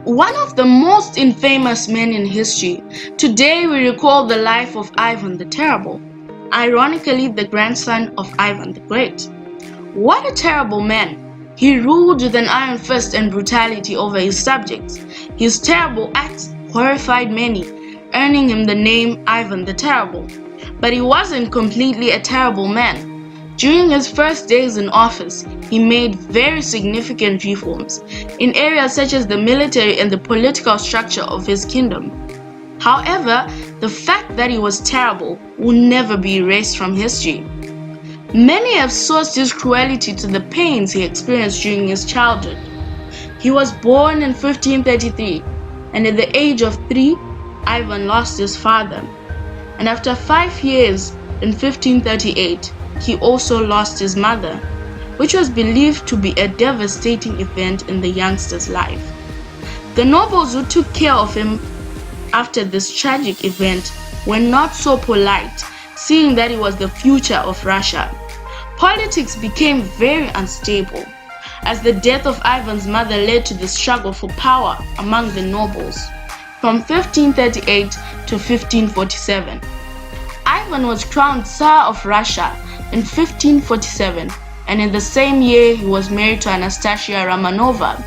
One of the most infamous men in history, today we recall the life of Ivan the Terrible, ironically the grandson of Ivan the Great. What a terrible man! He ruled with an iron fist and brutality over his subjects. His terrible acts horrified many, earning him the name Ivan the Terrible. But he wasn't completely a terrible man. During his first days in office, he made very significant reforms in areas such as the military and the political structure of his kingdom. However, the fact that he was terrible will never be erased from history. Many have sourced his cruelty to the pains he experienced during his childhood. He was born in 1533, and at the age of 3, Ivan lost his father. And after 5 years, in 1538, he also lost his mother, which was believed to be a devastating event in the youngster's life. The nobles who took care of him after this tragic event were not so polite, seeing that he was the future of Russia. Politics became very unstable, as the death of Ivan's mother led to the struggle for power among the nobles. From 1538 to 1547, Ivan was crowned Tsar of Russia in 1547, and in the same year he was married to Anastasia Romanova,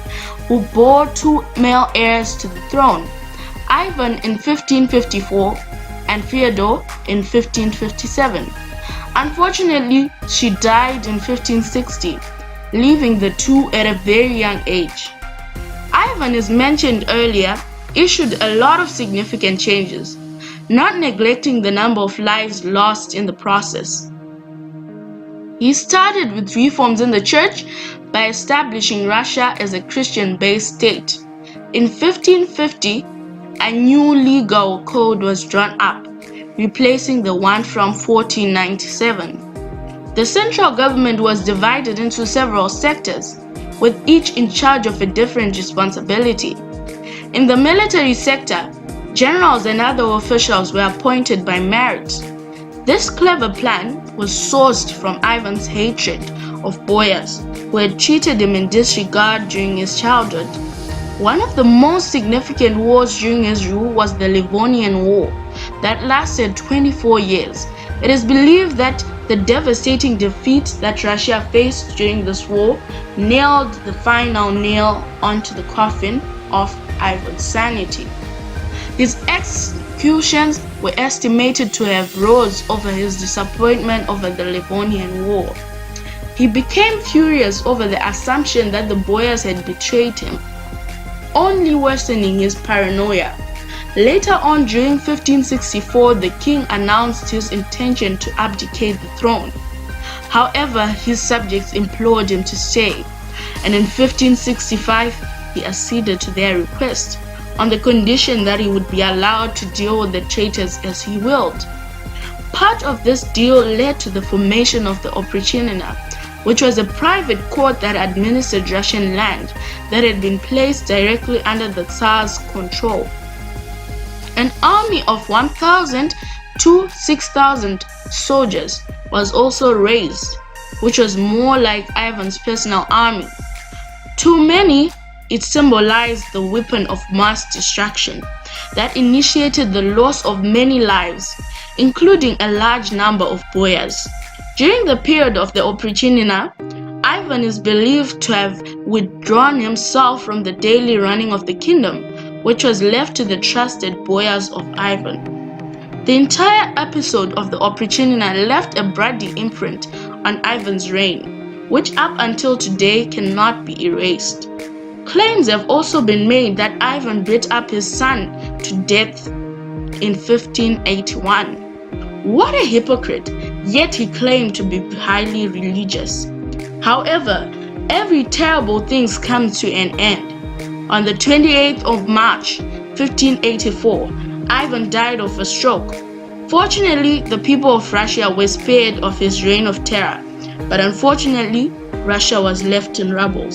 who bore 2 male heirs to the throne, Ivan in 1554 and Fyodor in 1557. Unfortunately, she died in 1560, leaving the two at a very young age. Ivan, as mentioned earlier, issued a lot of significant changes, not neglecting the number of lives lost in the process. He started with reforms in the church by establishing Russia as a Christian-based state. In 1550, a new legal code was drawn up, replacing the one from 1497. The central government was divided into several sectors, with each in charge of a different responsibility. In the military sector, generals and other officials were appointed by merit. This clever plan was sourced from Ivan's hatred of boyars, who had treated him in disregard during his childhood. One of the most significant wars during his rule was the Livonian War, that lasted 24 years. It is believed that the devastating defeat that Russia faced during this war nailed the final nail onto the coffin of Ivan's sanity. His executions were estimated to have rose over his disappointment over the Livonian War. He became furious over the assumption that the boyars had betrayed him, only worsening his paranoia. Later on, during 1564, the king announced his intention to abdicate the throne. However, his subjects implored him to stay, and in 1565, he acceded to their request, on the condition that he would be allowed to deal with the traitors as he willed. Part of this deal led to the formation of the Oprichnina, which was a private court that administered Russian land that had been placed directly under the Tsar's control. An army of 1,000 to 6,000 soldiers was also raised, which was more like Ivan's personal army. To many, it symbolized the weapon of mass destruction that initiated the loss of many lives, including a large number of boyars. During the period of the Oprichnina, Ivan is believed to have withdrawn himself from the daily running of the kingdom, which was left to the trusted boyars of Ivan. The entire episode of the Oprichnina left a bloody imprint on Ivan's reign, which up until today cannot be erased. Claims have also been made that Ivan beat up his son to death in 1581. What a hypocrite, yet he claimed to be highly religious. However, every terrible thing comes to an end. On the 28th of March, 1584, Ivan died of a stroke. Fortunately, the people of Russia were spared of his reign of terror, but unfortunately, Russia was left in rubble.